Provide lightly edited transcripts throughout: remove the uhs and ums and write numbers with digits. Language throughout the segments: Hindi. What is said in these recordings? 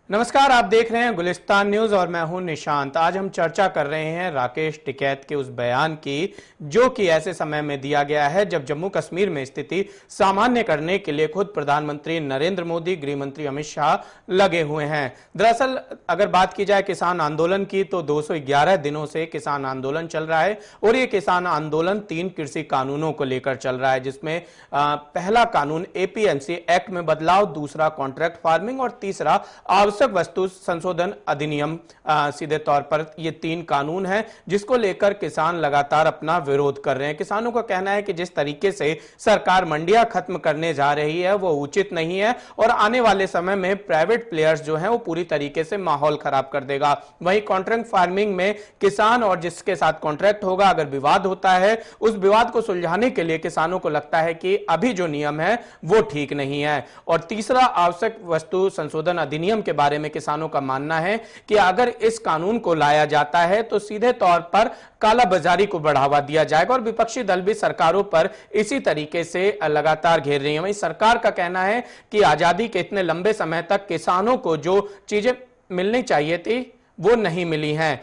नमस्कार, आप देख रहे हैं गुलिस्तान न्यूज और मैं हूं निशांत। आज हम चर्चा कर रहे हैं राकेश टिकैत के उस बयान की जो कि ऐसे समय में दिया गया है जब जम्मू कश्मीर में स्थिति सामान्य करने के लिए खुद प्रधानमंत्री नरेंद्र मोदी, गृह मंत्री अमित शाह लगे हुए हैं। दरअसल अगर बात की जाए किसान आंदोलन की तो 211 दिनों से किसान आंदोलन चल रहा है और ये किसान आंदोलन 3 कृषि कानूनों को लेकर चल रहा है, जिसमें पहला कानून एपीएमसी एक्ट में बदलाव, दूसरा कॉन्ट्रैक्ट फार्मिंग और तीसरा आवश्यक वस्तु संशोधन अधिनियम। सीधे तौर पर ये 3 कानून हैं जिसको लेकर किसान लगातार अपना विरोध कर रहे हैं। किसानों का कहना है कि जिस तरीके से सरकार मंडियां खत्म करने जा रही है वो उचित नहीं है और आने वाले समय में प्राइवेट प्लेयर्स जो हैं वो पूरी तरीके से माहौल खराब कर देगा। वहीं कॉन्ट्रैक्ट फार्मिंग में किसान और जिसके साथ कॉन्ट्रैक्ट होगा अगर विवाद होता है, उस विवाद को सुलझाने के लिए किसानों को लगता है कि अभी जो नियम है वो ठीक नहीं है। और तीसरा आवश्यक वस्तु संशोधन अधिनियम के बारे में किसानों का मानना है कि अगर इस कानून को लाया जाता है तो सीधे तौर पर कालाबाजारी को बढ़ावा दिया जाएगा और विपक्षी दल भी सरकारों पर इसी तरीके से लगातार घेर रही है। वहीं सरकार का कहना है कि आजादी के इतने लंबे समय तक किसानों को जो चीजें मिलनी चाहिए थी वो नहीं मिली हैं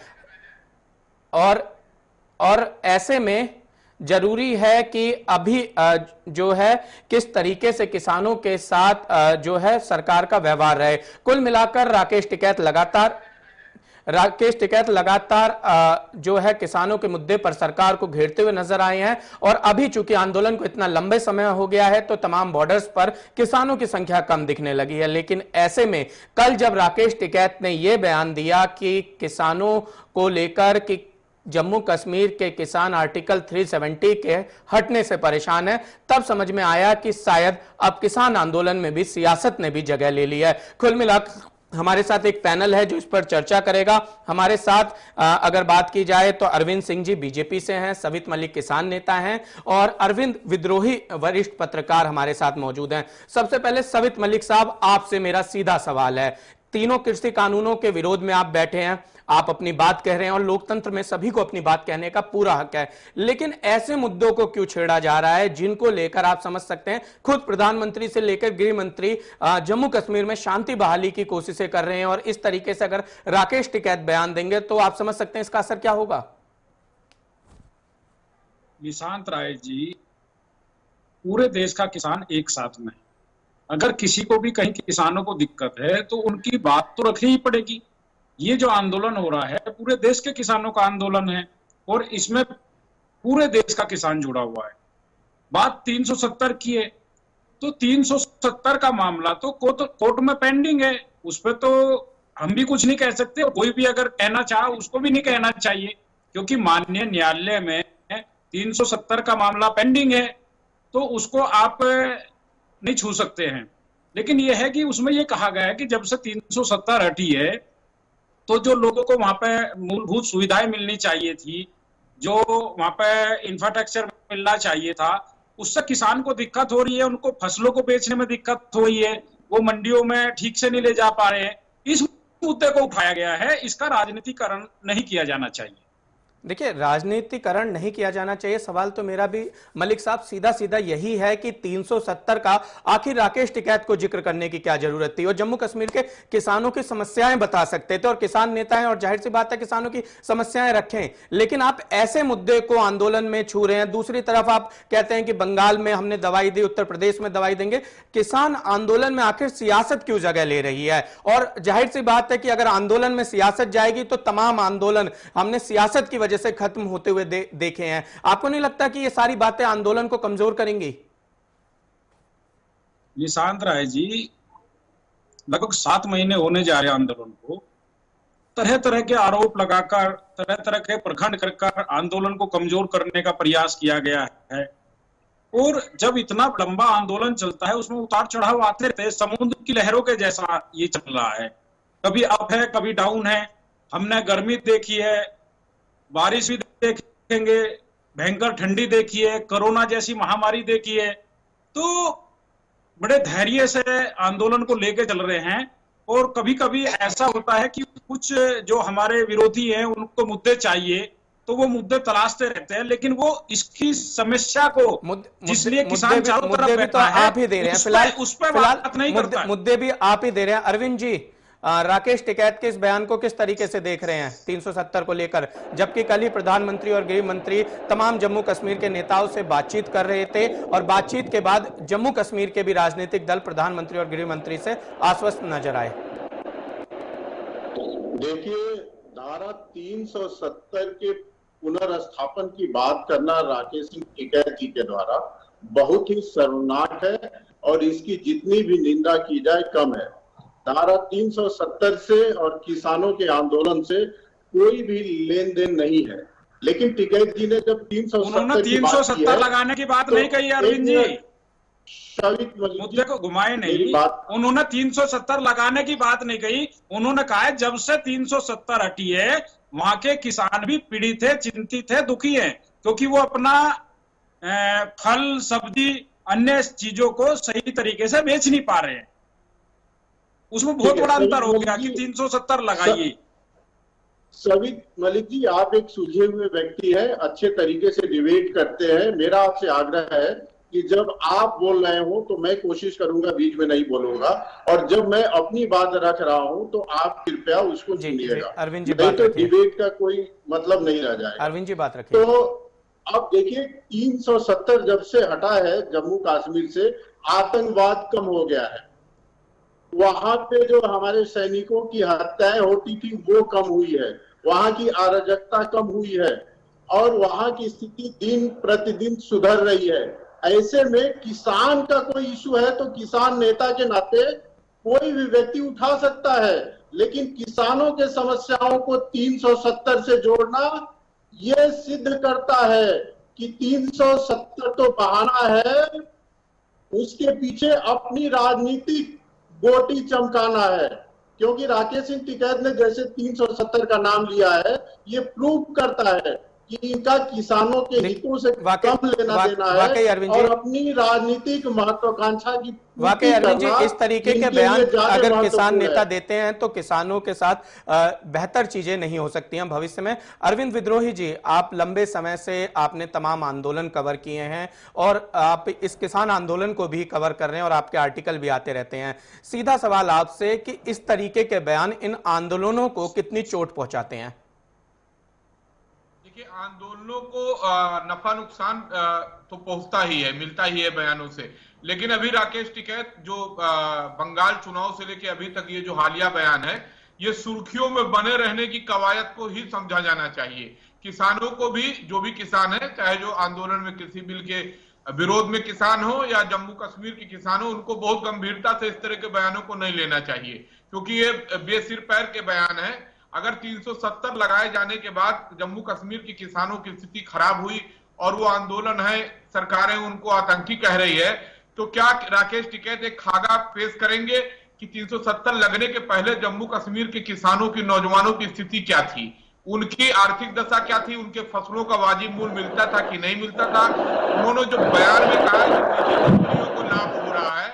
और ऐसे में जरूरी है कि अभी जो है किस तरीके से किसानों के साथ जो है सरकार का व्यवहार रहे। कुल मिलाकर राकेश टिकैत लगातार जो है किसानों के मुद्दे पर सरकार को घेरते हुए नजर आए हैं और अभी चूंकि आंदोलन को इतना लंबे समय हो गया है तो तमाम बॉर्डर्स पर किसानों की संख्या कम दिखने लगी है। लेकिन ऐसे में कल जब राकेश टिकैत ने यह बयान दिया कि किसानों को लेकर कि जम्मू कश्मीर के किसान आर्टिकल 370 के हटने से परेशान है, तब समझ में आया कि शायद अब किसान आंदोलन में भी सियासत ने भी जगह ले ली है। कुल मिलाकर हमारे साथ एक पैनल है जो इस पर चर्चा करेगा। हमारे साथ अगर बात की जाए तो अरविंद सिंह जी बीजेपी से हैं, सवित मलिक किसान नेता हैं और अरविंद विद्रोही वरिष्ठ पत्रकार हमारे साथ मौजूद हैं। सबसे पहले सवित मलिक साहब, आपसे मेरा सीधा सवाल है, तीनों कृषि कानूनों के विरोध में आप बैठे हैं, आप अपनी बात कह रहे हैं और लोकतंत्र में सभी को अपनी बात कहने का पूरा हक है, लेकिन ऐसे मुद्दों को क्यों छेड़ा जा रहा है जिनको लेकर आप समझ सकते हैं खुद प्रधानमंत्री से लेकर गृह मंत्री जम्मू कश्मीर में शांति बहाली की कोशिशें कर रहे हैं और इस तरीके से अगर राकेश टिकैत बयान देंगे तो आप समझ सकते हैं इसका असर क्या होगा? निशांत राय जी, पूरे देश का किसान एक साथ में, अगर किसी को भी कहीं किसानों को दिक्कत है तो उनकी बात तो रखनी ही पड़ेगी। ये जो आंदोलन हो रहा है पूरे देश के किसानों का आंदोलन है और इसमें पूरे देश का किसान जुड़ा हुआ है। बात 370 की है तो 370 का मामला तो कोर्ट में पेंडिंग है, उस पर तो हम भी कुछ नहीं कह सकते और कोई भी अगर कहना चाहे उसको भी नहीं कहना चाहिए, क्योंकि माननीय न्यायालय में 370 का मामला पेंडिंग है तो उसको आप नहीं छू सकते हैं। लेकिन यह है कि उसमें यह कहा गया है कि जब से 370 हटी है तो जो लोगों को वहां पे मूलभूत सुविधाएं मिलनी चाहिए थी, जो वहां पे इंफ्रास्ट्रक्चर मिलना चाहिए था, उससे किसान को दिक्कत हो रही है, उनको फसलों को बेचने में दिक्कत हो रही है, वो मंडियों में ठीक से नहीं ले जा पा रहे हैं। इस मुद्दे को उठाया गया है, इसका राजनीतिकरण नहीं किया जाना चाहिए। देखिए, राजनीतिकरण नहीं किया जाना चाहिए, सवाल तो मेरा भी मलिक साहब सीधा सीधा यही है कि 370 का आखिर राकेश टिकैत को जिक्र करने की क्या जरूरत थी? और जम्मू कश्मीर के किसानों की समस्याएं बता सकते थे और किसान नेता हैं और जाहिर सी बात है किसानों की समस्याएं रखें, लेकिन आप ऐसे मुद्दे को आंदोलन में छू रहे हैं। दूसरी तरफ आप कहते हैं कि बंगाल में हमने दवाई दी, उत्तर प्रदेश में दवाई देंगे। किसान आंदोलन में आखिर सियासत क्यों जगह ले रही है? और जाहिर सी बात है कि अगर आंदोलन में सियासत जाएगी तो तमाम आंदोलन हमने सियासत की जैसे खत्म होते हुए देखे हैं। आपको नहीं लगता कि ये सारी बातें आंदोलन को कमजोर करेंगी? निशांत राय जी, लगभग 7 महीने होने जा रहे हैं आंदोलन को, तरह तरह के आरोप लगाकर, तरह तरह के प्रखंड कर आंदोलन को कमजोर करने का प्रयास किया गया है। और जब इतना लंबा आंदोलन चलता है उसमें उतार चढ़ाव आते रहते हैं, समुद्र की लहरों के जैसा ये चल रहा है, कभी अप है कभी डाउन है। हमने गर्मी देखी है, बारिश भी देखेंगे, भयंकर ठंडी देखी है, कोरोना जैसी महामारी देखी है, तो बड़े धैर्य से आंदोलन को लेके चल रहे हैं। और कभी कभी ऐसा होता है कि कुछ जो हमारे विरोधी हैं उनको मुद्दे चाहिए तो वो मुद्दे तलाशते रहते हैं, लेकिन वो इसकी समस्या को जिसलिए किसान चारों तरफ बैठा है आप ही दे रहे हैं, उस पर बात नहीं करता। मुद्दे भी आप ही दे रहे हैं। अरविंद जी, राकेश टिकैत के इस बयान को किस तरीके से देख रहे हैं 370 को लेकर, जबकि कल ही प्रधानमंत्री और गृह मंत्री तमाम जम्मू कश्मीर के नेताओं से बातचीत कर रहे थे और बातचीत के बाद जम्मू कश्मीर के भी राजनीतिक दल प्रधानमंत्री और गृह मंत्री से आश्वस्त नजर आए। देखिए, धारा 370 के पुनर्स्थापन की बात करना राकेश सिंह टिकैत जी के द्वारा बहुत ही शर्मनाक है और इसकी जितनी भी निंदा की जाए कम है। धारा 370 से और किसानों के आंदोलन से कोई भी लेन देन नहीं है, लेकिन टिकैत जी ने जब 370 लगाने की बात नहीं कही अरविंद जी, मुद्दे को घुमाए नहीं। उन्होंने 370 लगाने की बात नहीं कही, उन्होंने कहा है जब से 370 हटी है वहां के किसान भी पीड़ित है, चिंतित है, दुखी है, क्योंकि वो अपना फल सब्जी अन्य चीजों को सही तरीके से बेच नहीं पा रहे हैं। उसमें बहुत बड़ा अंतर हो गया कि 370 लगाइए। सभी मलिक जी, आप एक सुलझे हुए व्यक्ति हैं, अच्छे तरीके से डिबेट करते हैं। मेरा आपसे आग्रह है कि जब आप बोल रहे हो तो मैं कोशिश करूंगा बीच में नहीं बोलूंगा, और जब मैं अपनी बात रख रहा हूं तो आप कृपया उसको सुनिएगा। अरविंद जी, नहीं तो डिबेट का कोई मतलब नहीं रह जाएगा। अरविंद जी बात रखिए। तो अब देखिए, 370 जब से हटा है जम्मू कश्मीर से, आतंकवाद कम हो गया है। वहां पे जो हमारे सैनिकों की हत्याएं होती थी वो कम हुई है, वहां की अराजकता कम हुई है और वहां की स्थिति दिन प्रतिदिन सुधर रही है। ऐसे में किसान का कोई इशू है तो किसान नेता के नाते कोई भी व्यक्ति उठा सकता है, लेकिन किसानों के समस्याओं को 370 से जोड़ना ये सिद्ध करता है कि 370 तो बहाना है, उसके पीछे अपनी राजनीतिक गोटी चमकाना है। क्योंकि राकेश सिंह टिकैत ने जैसे 370 का नाम लिया है, ये प्रूव करता है कि इनका किसानों के हितों से कम लेना देना है और अपनी राजनीतिक महत्वाकांक्षा की। वाकई अरविंद जी, इस तरीके के बयान अगर किसान नेता देते हैं तो किसानों के साथ बेहतर चीजें नहीं हो सकती हैं भविष्य में। अरविंद विद्रोही जी, आप लंबे समय से आपने तमाम आंदोलन कवर किए हैं और आप इस किसान आंदोलन को भी कवर कर रहे हैं और आपके आर्टिकल भी आते रहते हैं। सीधा सवाल आपसे कि इस तरीके के बयान इन आंदोलनों को कितनी चोट पहुंचाते हैं? देखिए, आंदोलनों को नफा नुकसान तो पहुंचता ही है, मिलता ही है बयानों से, लेकिन अभी राकेश टिकैत जो बंगाल चुनाव से लेकर अभी तक ये जो हालिया बयान है, ये सुर्खियों में बने रहने की कवायद को ही समझा जाना चाहिए। किसानों को भी, जो भी किसान है, चाहे जो आंदोलन में कृषि बिल के विरोध में किसान हो या जम्मू कश्मीर के किसान हो, उनको बहुत गंभीरता से इस तरह के बयानों को नहीं लेना चाहिए, क्योंकि ये बेसिर पैर के बयान है। अगर 370 लगाए जाने के बाद जम्मू कश्मीर के किसानों की स्थिति खराब हुई और वो आंदोलन है, सरकारें उनको आतंकी कह रही है, तो क्या राकेश टिकैत एक खाका पेश करेंगे कि 370 लगने के पहले जम्मू कश्मीर के किसानों की, नौजवानों की स्थिति क्या थी, उनकी आर्थिक दशा क्या थी, उनके फसलों का वाजिब मूल्य मिलता था कि नहीं मिलता था? उन्होंने जो बयान में कहा कि निजी कंपनियों को लाभ हो रहा है,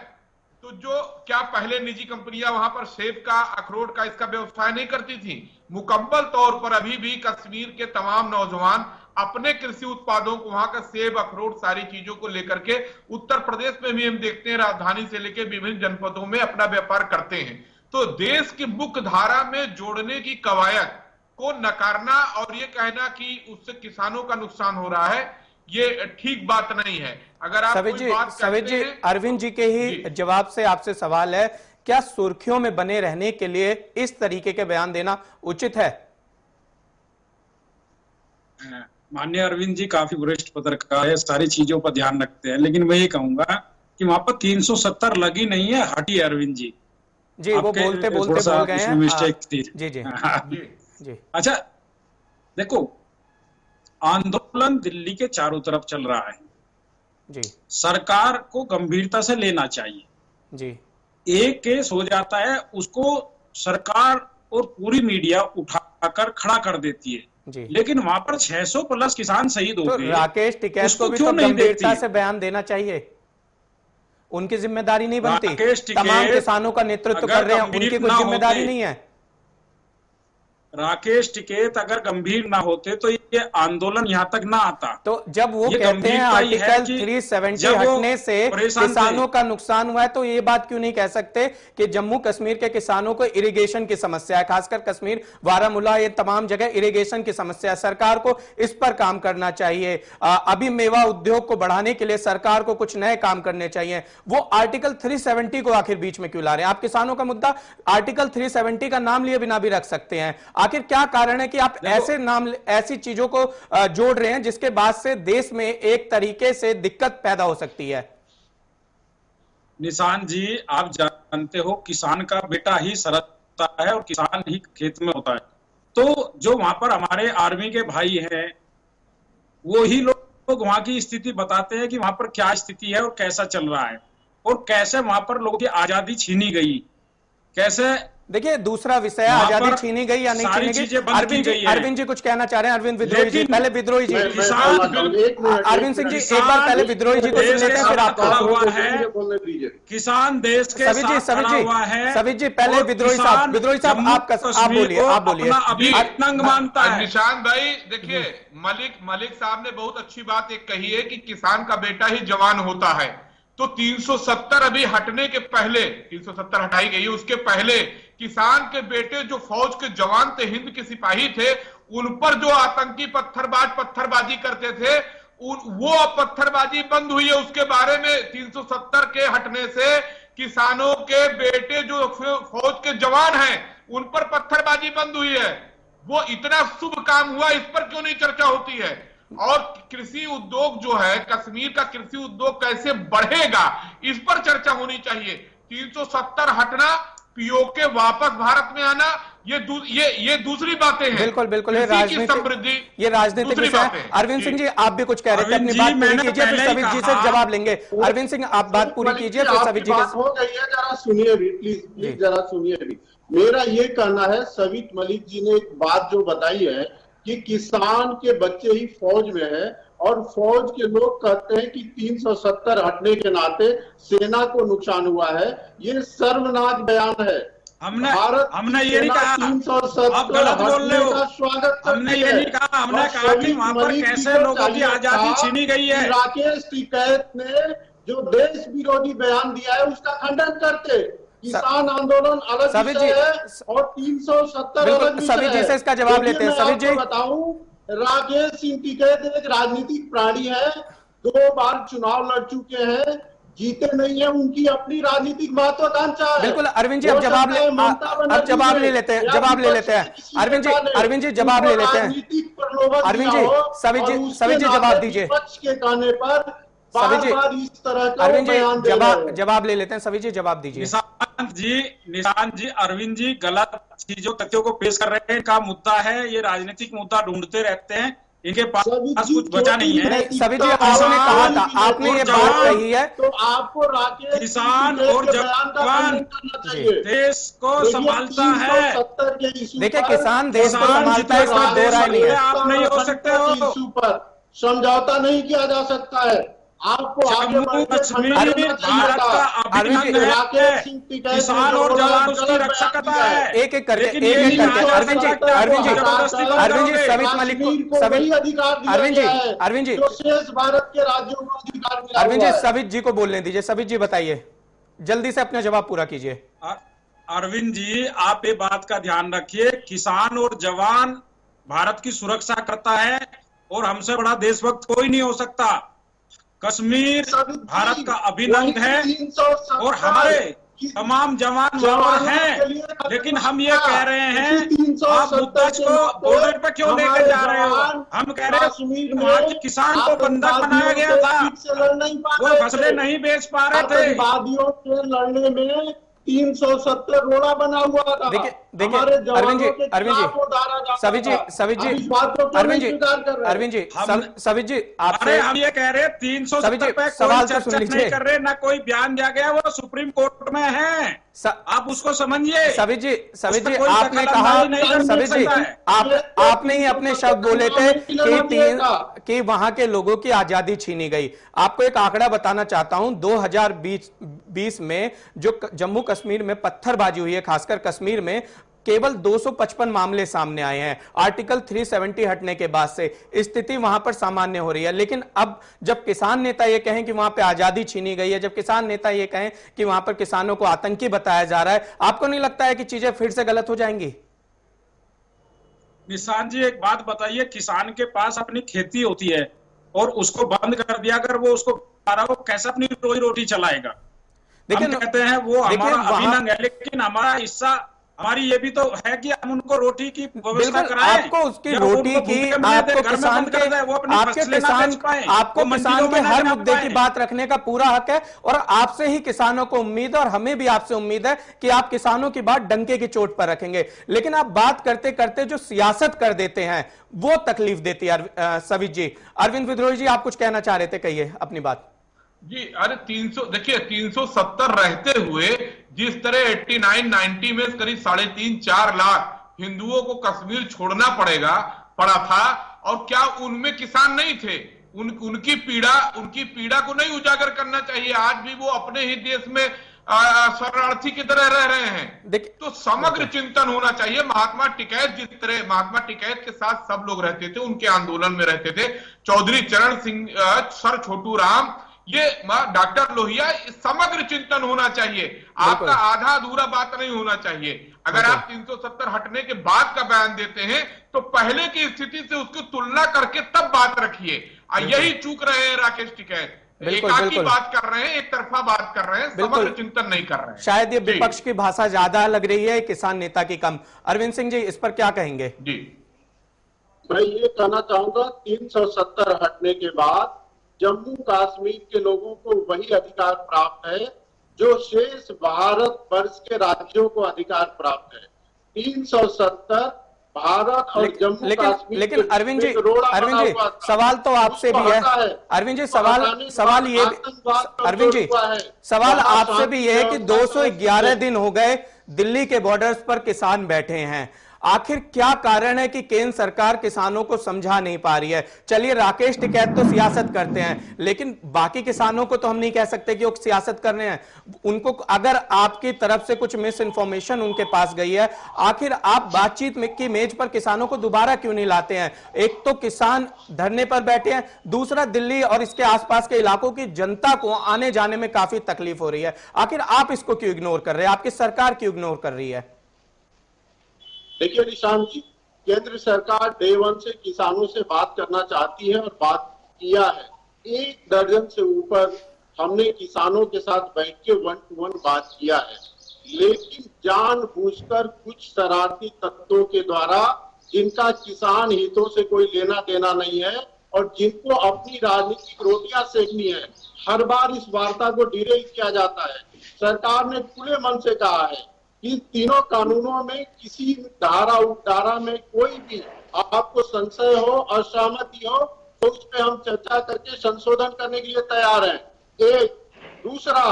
तो जो क्या पहले निजी कंपनियां वहां पर सेब का, अखरोट का, इसका व्यवसाय नहीं करती थी? मुकम्मल तौर पर अभी भी कश्मीर के तमाम नौजवान अपने कृषि उत्पादों को, वहां का सेब, अखरोट, सारी चीजों को लेकर के उत्तर प्रदेश में भी हम देखते हैं, राजधानी से लेकर विभिन्न जनपदों में अपना व्यापार करते हैं। तो देश की मुख्य धारा में जोड़ने की कवायद को नकारना और ये कहना कि उससे किसानों का नुकसान हो रहा है, ये ठीक बात नहीं है। अगर आप सवित जी, अरविंद जी के ही जवाब से आपसे सवाल है, क्या सुर्खियों में बने रहने के लिए इस तरीके के बयान देना उचित है? माननीय अरविंद जी काफी वरिष्ठ पत्रकार है, सारी चीजों पर ध्यान रखते हैं, लेकिन मैं ये कहूंगा कि वहां पर 370 लगी नहीं है, हटी है अरविंद जी। जी, वो बोलते बोल गए हैं, मिस्टेक थी। जी जी जी। अच्छा देखो, आंदोलन दिल्ली के चारों तरफ चल रहा है जी, सरकार को गंभीरता से लेना चाहिए जी। एक केस हो जाता है, उसको सरकार और पूरी मीडिया उठाकर खड़ा कर देती है जी, लेकिन वहां पर 600 प्लस किसान शहीद हो गए। तो राकेश टिकैत को भी तो गंभीरता से बयान देना चाहिए, उनकी जिम्मेदारी नहीं बनती? तमाम किसानों का नेतृत्व कर रहे हैं, उनकी कोई जिम्मेदारी नहीं है? राकेश टिकैत अगर गंभीर ना होते तो ये आंदोलन यहाँ तक ना आता। तो जब वो कहते हैं आर्टिकल 370 हटने से किसानों का नुकसान हुआ है, तो ये बात क्यों नहीं कह सकते कि जम्मू कश्मीर के किसानों को इरिगेशन की समस्या है, खासकर कश्मीर, बारामूला, ये तमाम जगह इरिगेशन की समस्या है, सरकार को इस पर काम करना चाहिए। अभी मेवा उद्योग को बढ़ाने के लिए सरकार को कुछ नए काम करने चाहिए। वो आर्टिकल 370 को आखिर बीच में क्यों ला रहे हैं? आप किसानों का मुद्दा आर्टिकल 370 का नाम लिए बिना भी रख सकते हैं। आखिर क्या कारण है कि आप ऐसे नाम, ऐसी चीजों को जोड़ रहे हैं जिसके बाद से देश में एक तरीके से दिक्कत पैदा हो सकती है? निशान जी, आप जानते हो किसान का बेटा ही सरता है और किसान ही खेत में होता है। तो जो वहां पर हमारे आर्मी के भाई हैं, वो ही लोग वहां की स्थिति बताते हैं कि वहां पर क्या स्थिति है और कैसा चल रहा है और कैसे वहां पर लोगों की आजादी छीनी गई, कैसे। देखिए, दूसरा विषय आजादी छीनी गई या नहीं छीनी गई। अरविंद जी कुछ कहना चाह रहे हैं। अरविंद विद्रोही जी, पहले विद्रोही जी, अरविंद सिंह जी, एक बार पहले विद्रोही जी को सुन लेते हैं, फिर आपको। किसान देश के सभी जी पहले विद्रोही साहब आप बोलिए। अभी नंग मानता है निशांत भाई। देखिए, मलिक साहब ने बहुत अच्छी बात एक कही है कि किसान का बेटा ही जवान होता है। तो 370 अभी हटने के पहले, 370 हटाई गई, उसके पहले किसान के बेटे जो फौज के जवान थे, हिंद के सिपाही थे, उन पर जो आतंकी पत्थरबाजी करते थे, वो पत्थरबाजी बंद हुई है। उसके बारे में 370 के हटने से किसानों के बेटे जो फौज के जवान हैं, उन पर पत्थरबाजी बंद हुई है। वो इतना शुभ काम हुआ, इस पर क्यों नहीं चर्चा होती है? और कृषि उद्योग जो है, कश्मीर का कृषि उद्योग कैसे बढ़ेगा, इस पर चर्चा होनी चाहिए। 370 हटना, पीओके वापस भारत में आना, ये दूसरी बातें हैं। बिल्कुल ये राजनीतिक विषय है। अरविंद सिंह जी, आप भी कुछ कह रहे थे, अपनी बात पूरी कीजिए, फिर सवित जी से जवाब लेंगे। अरविंद सिंह, आप बात पूरी कीजिए, फिर सवित जी हो गई है, जरा सुनिए भी, प्लीज जरा सुनिए भी। मेरा ये कहना है, सवित मलिक जी ने एक बात जो बताई है कि किसान के बच्चे ही फौज में है और फौज के लोग कहते हैं कि 370 हटने के नाते सेना को नुकसान हुआ है। ये सर्वनाक बयान है। हमने ये नहीं कहा, 370 आप गलत बोल रहे हो। का स्वागत हमने ये नहीं कहा, हमने कहा कि वहां पर कैसे लोगों की आजादी छीनी गई है। राकेश टिकैत ने जो देश विरोधी बयान दिया है उसका खंडन करते। किसान आंदोलन अलग विषय है और 370 अलग विषय है। सभी जी से इसका जवाब लेते हैं। सभी जी, बताऊं, राकेश सिंह टिकैत एक राजनीतिक प्राणी है, 2 बार चुनाव लड़ चुके हैं, जीते नहीं है, उनकी अपनी राजनीतिक महत्वाकांक्षा है। बिल्कुल अरविंद जी, अब जवाब ले लेते हैं। अरविंद जी जवाब ले लेते हैं। अरविंद जी, सभी जी जवाब दीजिए। विपक्ष के कहने पर बार इस तरह का अरविंद जी जवाब ले लेते हैं। सभी जी जवाब दीजिए। निशांत जी, अरविंद जी गलत चीजों तथ्यों को पेश कर रहे हैं। इनका मुद्दा है, ये राजनीतिक मुद्दा ढूंढते रहते हैं, इनके पास कुछ बचा नहीं है। सभी जी, आपने कहा था, आपने ये बात कही है, तो आपको राकेश किसान और जवान देश को संभालता है। देखिए, किसान देश को संभालता है, इसमें दो राय नहीं है। आप नहीं हो सकते हो, समझौता नहीं किया जा सकता है। आपको आगे कश्मीर भारत का अभिन्न है, किसान और जवान उसकी रक्षा करता है। एक करके अरविंद जी, सवित मलिक को, अरविंद जी, शेष भारत के राज्यों को अधिकार मिला। अरविंद जी, सवित जी को बोलने दीजिए। सवित जी बताइए, जल्दी से अपना जवाब पूरा कीजिए। अरविंद जी, आप ये बात का ध्यान रखिए, किसान और जवान भारत की सुरक्षा करता है और हमसे बड़ा देशभक्त कोई नहीं हो सकता। कश्मीर भारत का अभिन्न अंग है और हमारे तमाम जवान वहां हैं, लेकिन हम ये कह रहे हैं, आप मुद्दे को बॉर्डर पे क्यों लेकर जा रहे हो? हम कह रहे हैं वहां के किसान को बंधक बनाया गया था, वो फसलें नहीं बेच पा रहे थे। आतंकवादियों से लड़ने में 370 रोड़ा बना हुआ था। देखिए अरविंद जी, आपसे हम ये कह रहे हैं 370 पे कोई चर्चा नहीं कर रहे, ना कोई बयान दिया गया, वो सुप्रीम कोर्ट में है, आप उसको समझिए। सभी जी, आपने कहा, सभी जी, आपने ही अपने शब्द बोले थे कि वहां के लोगों की आजादी छीनी गई। आपको एक आंकड़ा बताना चाहता हूं, 2020 में जो जम्मू कश्मीर में पत्थरबाजी हुई है, खासकर कश्मीर में, केवल 255 मामले सामने आए हैं। आर्टिकल 370 हटने के बाद से स्थिति वहां पर सामान्य हो रही है। लेकिन अब जब किसान नेता ये कहें कि वहां पर आजादी छीनी गई है, जब किसान नेता ये कहें कि वहां पर किसानों को आतंकी बताया जा रहा है, आपको नहीं लगता है कि चीजें फिर से गलत हो जाएंगी? निशांत जी, एक बात बताइए, किसान के पास अपनी खेती होती है और उसको बंद कर दिया, अगर वो उसको वो कैसे अपनी रोजी रोटी चलाएगा? हम कहते हैं वो हमारा अभिनंग है, लेकिन हमारा हिस्सा, हमारी ये भी तो है कि हम उनको रोटी की व्यवस्था कराएं। आपको उसकी रोटी की, आपको किसान के, आपको किसान के हर मुद्दे की बात रखने का पूरा हक है, और आपसे ही किसानों को उम्मीद है और हमें भी आपसे उम्मीद है कि आप किसानों की बात डंके की चोट पर रखेंगे। लेकिन आप बात करते करते जो सियासत कर देते हैं वो तकलीफ देती है। सवित जी, अरविंद विद्रोही जी, आप कुछ कहना चाह रहे थे, कहिए अपनी बात। जी, अरे 300, देखिए 370 रहते हुए जिस तरह 89-90 में करीब 3.5-4 लाख हिंदुओं को कश्मीर छोड़ना पड़ा था, और क्या उनमें किसान नहीं थे? उनकी पीड़ा को नहीं उजागर करना चाहिए? आज भी वो अपने ही देश में शरणार्थी की तरह रह रहे हैं। तो समग्र चिंतन होना चाहिए। महात्मा टिकैत, जिस तरह महात्मा टिकैत के साथ सब लोग रहते थे, उनके आंदोलन में रहते थे, चौधरी चरण सिंह, सर छोटू राम, ये डॉक्टर लोहिया, समग्र चिंतन होना चाहिए। आपका आधा अधूरा बात नहीं होना चाहिए। अगर आप 370 हटने के बाद का बयान देते हैं तो पहले की स्थिति से उसकी तुलना करके तब बात रखिए। यही चूक रहे हैं राकेश टिकैत। एकाकी बात कर रहे हैं, एक तरफा बात कर रहे हैं, समग्र चिंतन नहीं कर रहे हैं। शायद ये विपक्ष की भाषा ज्यादा लग रही है, किसान नेता की कम। अरविंद सिंह जी, इस पर क्या कहेंगे? जी, मैं ये कहना चाहूंगा, 370 हटने के बाद जम्मू कश्मीर के लोगों को वही अधिकार प्राप्त है जो शेष भारत वर्ष के राज्यों को अधिकार प्राप्त है। 370 भारत और जम्मू कश्मीर। लेकिन अरविंद जी, सवाल तो आपसे भी है। अरविंद जी, सवाल ये, अरविंद जी, सवाल आपसे भी ये है कि 211 दिन हो गए दिल्ली के बॉर्डर्स पर किसान बैठे हैं। आखिर क्या कारण है कि केंद्र सरकार किसानों को समझा नहीं पा रही है? चलिए, राकेश टिकैत तो सियासत करते हैं, लेकिन बाकी किसानों को तो हम नहीं कह सकते कि वो सियासत कर रहे हैं। उनको, अगर आपकी तरफ से कुछ मिस इन्फॉर्मेशन उनके पास गई है, आखिर आप बातचीत की मेज पर किसानों को दोबारा क्यों नहीं लाते हैं? एक तो किसान धरने पर बैठे हैं, दूसरा दिल्ली और इसके आसपास के इलाकों की जनता को आने जाने में काफी तकलीफ हो रही है। आखिर आप इसको क्यों इग्नोर कर रहे हैं? आपकी सरकार क्यों इग्नोर कर रही है? देखिए निशांत जी, केंद्र सरकार डे 1 से किसानों से बात करना चाहती है और बात किया है। 1 दर्जन से ऊपर हमने किसानों के साथ बैठ के 1 to 1 बात किया है, लेकिन जानबूझकर कुछ शरारती तत्वों के द्वारा, जिनका किसान हितों से कोई लेना देना नहीं है और जिनको अपनी राजनीतिक रोटियां सेकनी है, हर बार इस वार्ता को डिरेल किया जाता है। सरकार ने खुले मन से कहा है कि तीनों कानूनों में किसी धारा उपधारा में कोई भी आपको संशय हो, असहमति हो, तो उस पर हम चर्चा करके संशोधन करने के लिए तैयार हैं। एक दूसरा,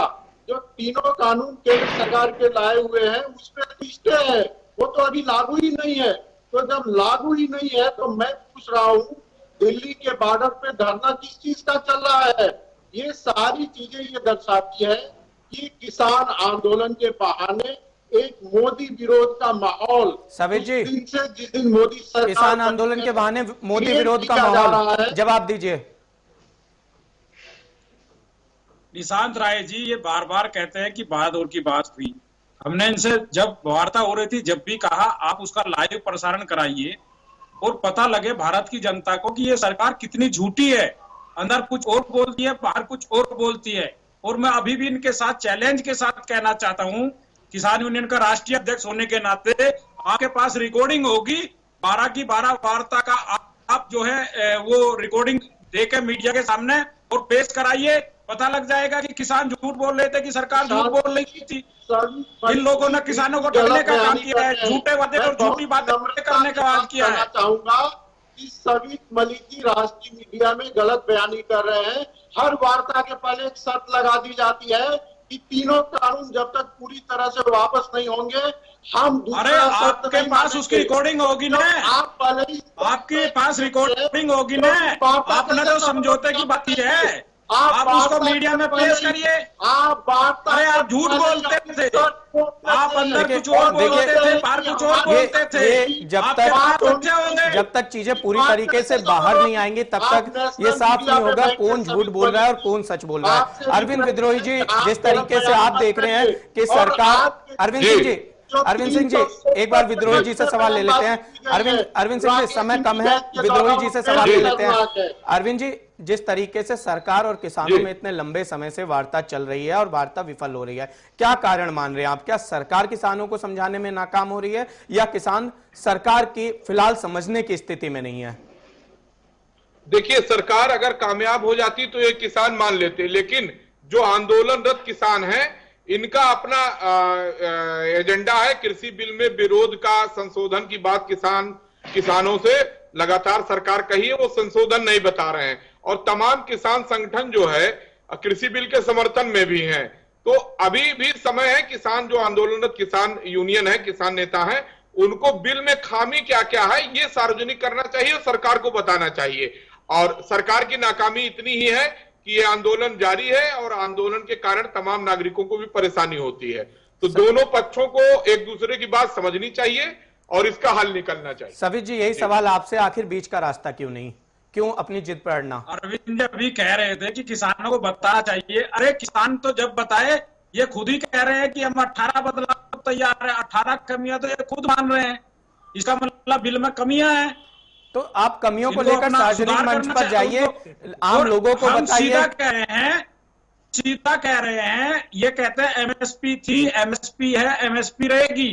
जो तीनों कानून केंद्र सरकार के लाए हुए हैं उस पर स्टे है, वो तो अभी लागू ही नहीं है। तो जब लागू ही नहीं है तो मैं पूछ रहा हूँ, दिल्ली के बॉर्डर पे धरना किस चीज का चल रहा है? ये सारी चीजें ये दर्शाती है कि किसान आंदोलन के बहाने एक मोदी विरोध का माहौल, सवित जी, जिस दिन मोदी सरकार, किसान आंदोलन के बहाने मोदी विरोध का माहौल, जवाब दीजिए। निशांत राय जी, ये बार बार कहते हैं कि बहादुर की बात हुई। हमने इनसे जब वार्ता हो रही थी, जब भी कहा आप उसका लाइव प्रसारण कराइए और पता लगे भारत की जनता को कि ये सरकार कितनी झूठी है। अंदर कुछ और बोलती है, बाहर कुछ और बोलती है। और मैं अभी भी इनके साथ चैलेंज के साथ कहना चाहता हूं, किसान यूनियन का राष्ट्रीय अध्यक्ष होने के नाते आपके पास रिकॉर्डिंग होगी 12 की 12 वार्ता का, आप जो है वो रिकॉर्डिंग देके मीडिया के सामने और पेश कराइए। पता लग जाएगा कि किसान झूठ बोल रहे थे कि सरकार झूठ बोल रही थी। इन लोगों ने किसानों को ठगने का काम किया है, झूठे वादे और झूठी बातें करने का काम किया है। चाहूंगा कि सभी मलिकी राष्ट्रीय मीडिया में गलत बयानी कर रहे हैं। हर वार्ता के पहले एक शर्त लगा दी जाती है कि तीनों कानून जब तक पूरी तरह से वापस नहीं होंगे हम दूसरा आपके पास उसकी रिकॉर्डिंग होगी ना, आप पहले आपके पास रिकॉर्डिंग होगी ना, आपने तो समझौते की बात की है। आप उसको मीडिया में पेश करिए। आप बात, अरे आप झूठ बोलते थे, आप अंदर कुछ और बोलते थे, बाहर कुछ और बोलते थे। जब तक चीजें पूरी तरीके से बाहर नहीं आएंगी तब तक ये साफ नहीं होगा कौन झूठ बोल रहा है और कौन सच बोल रहा है। अरविंद विद्रोही जी, जिस तरीके से आप देख रहे हैं कि सरकार, अरविंद सिंह जी एक बार विद्रोही जी से सवाल ले लेते हैं। अरविंद सिंह जी, समय कम है, विद्रोही जी से सवाल ले लेते हैं। अरविंद जी, जिस तरीके से सरकार और किसानों में इतने लंबे समय से वार्ता चल रही है और वार्ता विफल हो रही है, क्या कारण मान रहे हैं आप? क्या सरकार किसानों को समझाने में नाकाम हो रही है या किसान सरकार की फिलहाल समझने की स्थिति में नहीं है? देखिए, सरकार अगर कामयाब हो जाती तो ये किसान मान लेते, लेकिन जो आंदोलनरत किसान हैं इनका अपना एजेंडा है। कृषि बिल में विरोध का, संशोधन की बात किसानों से लगातार सरकार कही है, वो संशोधन नहीं बता रहे हैं। और तमाम किसान संगठन जो है कृषि बिल के समर्थन में भी हैं। तो अभी भी समय है, किसान जो आंदोलनरत किसान यूनियन है, किसान नेता है, उनको बिल में खामी क्या क्या है ये सार्वजनिक करना चाहिए और सरकार को बताना चाहिए। और सरकार की नाकामी इतनी ही है कि ये आंदोलन जारी है और आंदोलन के कारण तमाम नागरिकों को भी परेशानी होती है। तो दोनों पक्षों को एक दूसरे की बात समझनी चाहिए और इसका हल निकलना चाहिए। सवित जी, यही सवाल आपसे, आखिर बीच का रास्ता क्यों नहीं, क्यों अपनी जिद पर अड़ना? अरविंद अभी कह रहे थे कि किसानों को बताना चाहिए। अरे किसान तो जब बताए, ये खुद ही कह रहे हैं कि हम 18 बदलाव तैयार है, 18 कमियां तो ये खुद मान रहे हैं। इसका मतलब बिल में कमियां हैं। तो आप कमियों को लेकर सार्वजनिक मंच पर जाइए, आम लोगों को बताइए। सीधा कह रहे हैं, ये कहते हैं एमएसपी थी, एमएसपी है, एमएसपी रहेगी।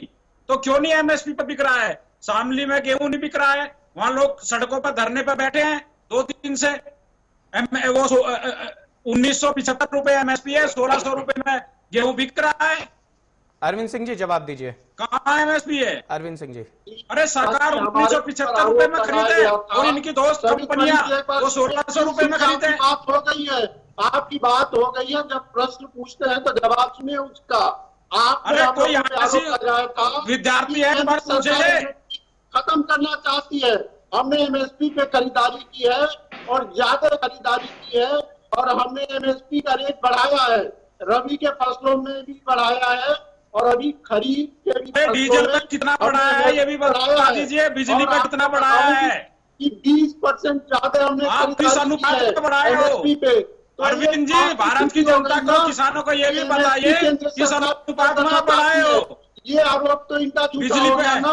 तो क्यों नहीं एमएसपी पर बिक रहा है? शामली में गेहूं नहीं बिक रहा है, वहां लोग सड़कों पर धरने पर बैठे हैं 2 दिन से। वो 1975 रुपए एमएसपी है, 1600 रुपए में गेहूं बिक रहा है। अरविंद सिंह जी जवाब दीजिए, कहाँ एमएसपी है? अरविंद सिंह जी, अरे सरकार 1975 रुपए में खरीदे और इनकी दोस्त कंपनियां वो 1600 रुपए में खरीदे। बात हो गई है, आपकी बात हो गई है। जब प्रश्न पूछते हैं तो जवाब सुनिए उसका। अरे कोई विद्यार्थी है, बात पूछे, खत्म करना चाहती है। हमने एमएसपी पे खरीदारी की है और ज्यादा खरीदारी की है और हमने एमएसपी का रेट बढ़ाया है, रबी के फसलों में भी बढ़ाया है और अभी खरीफ के भी। डीजल पर कितना बढ़ाया है ये भी बता दीजिए, बिजली पर कितना बढ़ाया है? कि 20% ज्यादा हमने एमएसपी पे। अरविंद जी, भारत की जनता को, किसानों को ये भी बताइए किस अनुपात में बढ़ाए हो? ये आरोप तो इनका झूठा होगा ना।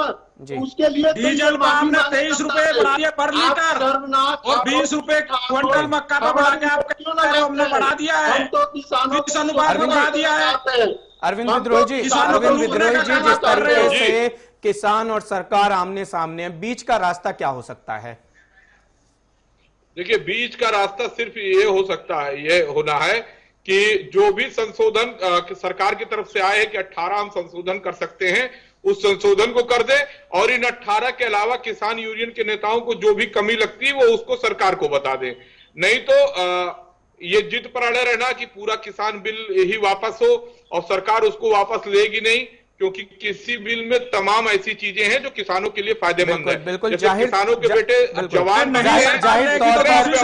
उसके लिए डीजल पर हमने 23 रुपए बढ़ा दिया पर लीटर और 20 रुपए क्विंटल मक्का पर बढ़ा के आपको हमने बढ़ा दिया है। हम तो किसानों किस अनुपात में बढ़ा दिया है? अरविंद विद्रोही जी, जिस तरीके से किसान और सरकार आमने सामने है, बीच का रास्ता क्या हो सकता है? देखिए, बीच का रास्ता सिर्फ ये हो सकता है, ये होना है कि जो भी संशोधन सरकार की तरफ से आए हैं कि 18 हम संशोधन कर सकते हैं, उस संशोधन को कर दे और इन 18 के अलावा किसान यूनियन के नेताओं को जो भी कमी लगती है वो उसको सरकार को बता दे। नहीं तो ये जिद पर अड़े रहना कि पूरा किसान बिल ही वापस हो और सरकार उसको वापस लेगी नहीं, क्योंकि किसी बिल में तमाम ऐसी चीजें हैं जो किसानों के लिए फायदेमंद है। बिल्कुल, किसानों के बेटे जवान नहीं है, जाहिर तौर पर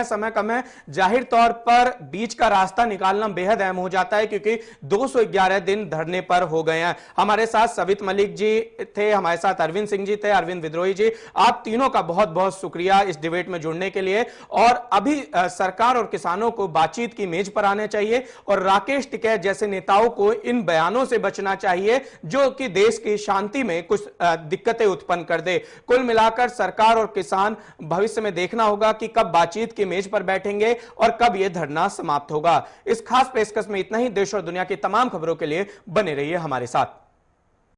समय कम है, जाहिर तौर पर बीच का रास्ता निकालना बेहद अहम हो जाता है क्योंकि 211 दिन धरने पर हो गए हैं। हमारे साथ सवित मलिक जी थे, हमारे साथ अरविंद सिंह जी थे, अरविंद विद्रोही जी, आप तीनों का बहुत बहुत शुक्रिया इस डिबेट में जुड़ने के लिए। और अभी सरकार और किसानों को बातचीत की मेज पर आना चाहिए और राकेश टिकैत जैसे नेताओं को इन बयानों से बचना चाहिए जो कि देश की शांति में कुछ दिक्कतें उत्पन्न कर दे। कुल मिलाकर सरकार और किसान भविष्य में देखना होगा कि कब बातचीत की मेज पर बैठेंगे और कब यह धरना समाप्त होगा। इस खास पेशकश में इतना ही। देश और दुनिया की तमाम खबरों के लिए बने रहिए हमारे साथ।